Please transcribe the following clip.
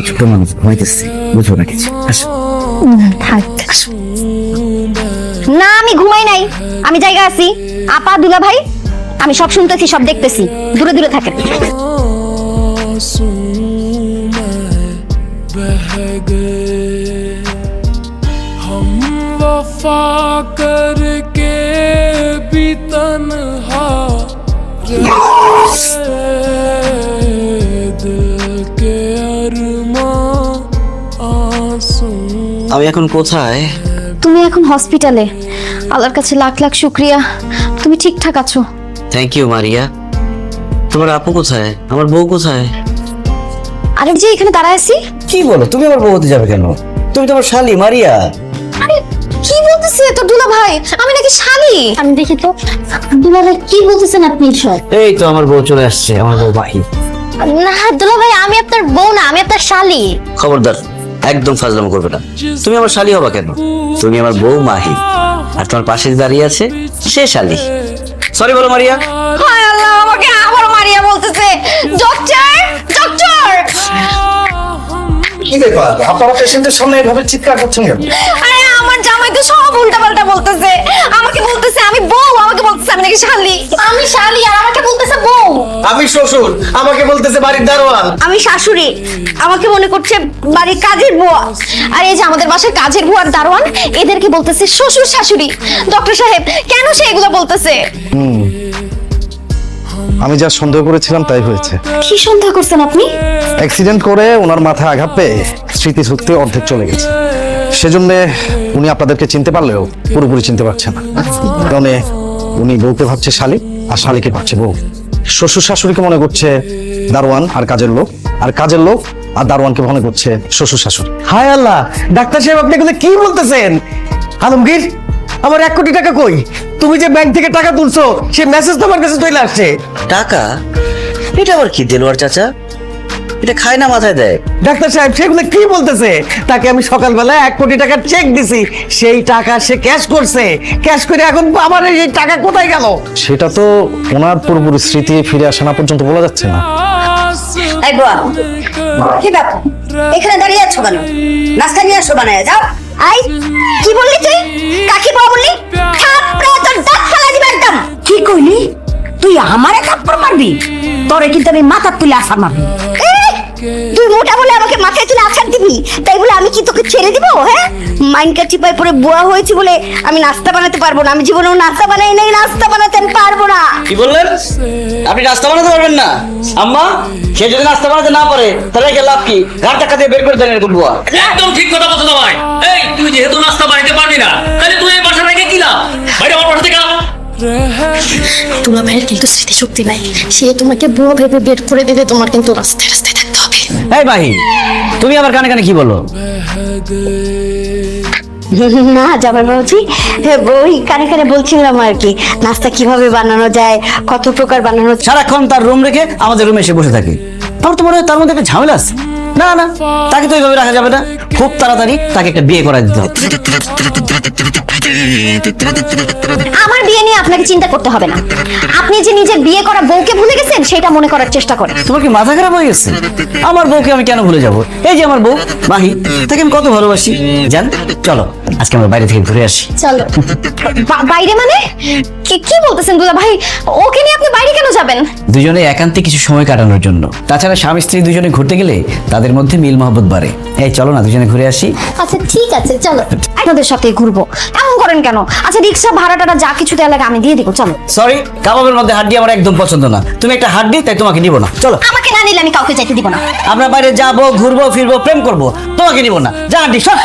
ছোট মানুষ ঘুমাইতেছি, বুঝো না কিছু। আসো। থাক। না আমি ঘুমাই নাই, আমি জায়গা আছি। আপা দুলা ভাই আমি সব শুনতেছি, সব দেখতেছি, দূরে দূরে থাকেন। আমি এখন কোথায়? তুমি এখন হসপিটালে। আল্লাহর কাছে লাখ লাখ শুকরিয়া, তুমি ঠিকঠাক আছো। Thank you Maria. তোমার আপু কোথায়? আমার বউ কোথায়? আরে যে এখানে দাঁড়ায় আছি। কি বলো, তুমি আমার বউ হতে যাবে কেন? তুমি তোমার শালি মারিয়া। আরে কি বলতেছে তো দুলা ভাই, আমি নাকি শালি? আমি দেখি তো দুলা ভাই কি বলতেছেন আপনি সব। এই তো আমার বউ চলে আসছে, আমার বউ মাহি। না দুলা ভাই আমি আপনার বউ না, আমি আপনার শালি। খবরদার, একদম ফাজলামো করবে না। তুমি আমার শালি হবা কেন? তুমি আমার বউ মাহি, আর তোমার পাশে যে দাঁড়িয়ে আছে সে শালি। সরি বলো মারিয়া। হায় আল্লাহ, আমাকে আবার মারিয়া বলতেছে। Doctor doctor. কি ব্যাপার, আপনারা পেশেন্টের সামনে এভাবে চিৎকার করছেন কেন? আরে আমার জামাই তো সব উল্টাপাল্টা বলতেছে। আমাকে বলতেছে আমি বউ, আমাকে বলতেছে আমি নাকি শালি। আমি শালি আর আমাকে বলতেছে বউ। আমি শ্বশুর, আমাকে বলতেছে বাড়ির দারোয়ান। আমি শাশুড়ি, আমাকে মনে করছে বাড়ির কাজের বুয়া। আর এই যে আমাদের বাসায় কাজের বুয়ার দারোয়ান, এদেরকে বলতেছে শ্বশুর শাশুড়ি। ডক্টর সাহেব কেন সে এগুলো বলতেছে? আমি যা সন্দেহ করেছিলাম তাই হয়েছে। কি সন্দেহ করছেন আপনি? অ্যাক্সিডেন্ট করে ওনার মাথায় আঘাত পেয়ে স্মৃতিশক্তি অর্ধেক চলে গেছে। সেজন্য উনি আপনাদেরকে চিনতে পারলেও পুরোপুরি চিনতে পারছেন না। কারণ উনি বউকে ভাবছে শালি, আর শালিকে ভাবছে বউ। শ্বশুর শাশুড়িকে মনে করছে দারোয়ান আর কাজের লোক, আর কাজের লোক আর দারোয়ানকে মনে করছে শ্বশুর শাশুড়ি। হায় আল্লাহ, ডাক্তার সাহেব আপনি এগুলো কি বলতেছেন? আলমগীর, আমার 1 কোটি টাকা কই? তুমি যে ব্যাংক থেকে টাকা তুলছো সে মেসেজ তো আমার কাছে চলে আসছে। টাকা? এটা আবার কি দেলোয়ার চাচা? এটা খায় না মাথায় দেয়। ডাক্তার সাহেব সেগুলো কি বলতেছে? তাকে আমি সকালবেলা 1 কোটি টাকার চেক দিছি, সেই টাকা সে ক্যাশ করছে। ক্যাশ করে এখন আমার এই টাকা কোথায় গেল? সেটা তো ওনার পুরোপুরি স্মৃতি ফিরে আসা না পর্যন্ত বলা যাচ্ছে না। এই বুয়া, কি ব্যাপার এখানে দাঁড়িয়ে আছো কেন? নাস্তা নিয়ে আসো, বানায় যাও। আই কি বললি তুই? কাকি বাবা বললি? থাপড়ে তোর দাঁত ফালাই দিবে একদম। কি কইলি? তুই আমারে থাপ্পড় মারবি? তোরে কিন্তু আমি মাথা তুলে আসার মারবি। তুই মোটা বলে আমাকে মাথায় তুলে আছাড় দিবি, তাই বলে আমি কি তোকে ছেড়ে দিব? হ্যাঁ, মাইনকা চিপায় পরে বুয়া হয়েছি বলে আমি নাস্তা বানাতে পারবো না? আমি জীবনেও নাস্তা বানাই নাই, নাস্তা বানাতে আমি পারবো না। কি বললেন? আপনি নাস্তা বানাতে পারবেন না? আম্মা, সে যদি নাস্তা বানাতে না পারে তাহলে কি লাভ কি? ঘাট টাকা দিয়ে বের করে দেন এরকম বুয়া। একদম ঠিক কথা বলছো ভাই। এই তুই যেহেতু নাস্তা বানাতে পারবি না, তাহলে তুই এই বাসা রেখে কি লাভ? বাইরে আমার বাসা থেকে তোমার ভাইয়ের কিন্তু স্মৃতিশক্তি নাই, সে তোমাকে বুয়া ভেবে বের করে দিলে তোমার কিন্তু রাস্তায় রাস্তায় থাকতে হবে। এই মাহি, তুমি আমার কানে কানে কি বলো? না জামাই বাবুজি, ওই কানে কানে বলছিলাম আর কি, নাস্তা কিভাবে বানানো যায়, কত প্রকার বানানো। সারাক্ষণ তার রুম রেখে আমাদের রুমে এসে বসে থাকে। তোমার তার মধ্যে একটা ঝামেলা আছে। না না, তাকে তো এইভাবে রাখা যাবে না। খুব তাড়াতাড়ি তাকে একটা বিয়ে করাই দিতে হবে। আমার বিয়ে নিয়ে আপনাকে চিন্তা করতে হবে না। আপনি যে নিজের বিয়ে করা বউকে ভুলে গেছেন সেটা মনে করার চেষ্টা করেন। তোমার কি মাথা খারাপ হয়ে গেছে? আমার বউকে আমি কেন ভুলে যাবো? এই যে আমার বউ মাহি, তাকে আমি কত ভালোবাসি জান। চলো আজকে আমরা বাইরে থেকে ঘুরে আসি। চলো। বাইরে মানে কি বলতেছেন দুলা ভাই? ওকে নিয়ে আপনি বাইরে কেন যাবেন? দুজনে একান্তে কিছু সময় কাটানোর জন্য। তাছাড়া স্বামী স্ত্রী দুজনে ঘুরতে গেলে তাদের মধ্যে মিল মহব্বত বাড়ে। এই চলো না দুজনে ঘুরে আসি। আচ্ছা ঠিক আছে চলো, আপনাদের সাথে ঘুরবো। এমন করেন কেন? আচ্ছা রিক্সা ভাড়াটা যা কিছু দেওয়া লাগে আমি দিয়ে দিব। চলো। সরি, কাবাবের মধ্যে হাড্ডি আমার একদম পছন্দ না। তুমি একটা হাড্ডি, তাই তোমাকে নিব না। চলো। আমাকে না নিলে আমি কাউকে যাইতে দিব না। আমরা বাইরে যাবো, ঘুরবো, ফিরবো, প্রেম করবো, তোমাকে নিব না। যা হাড্ডি সব।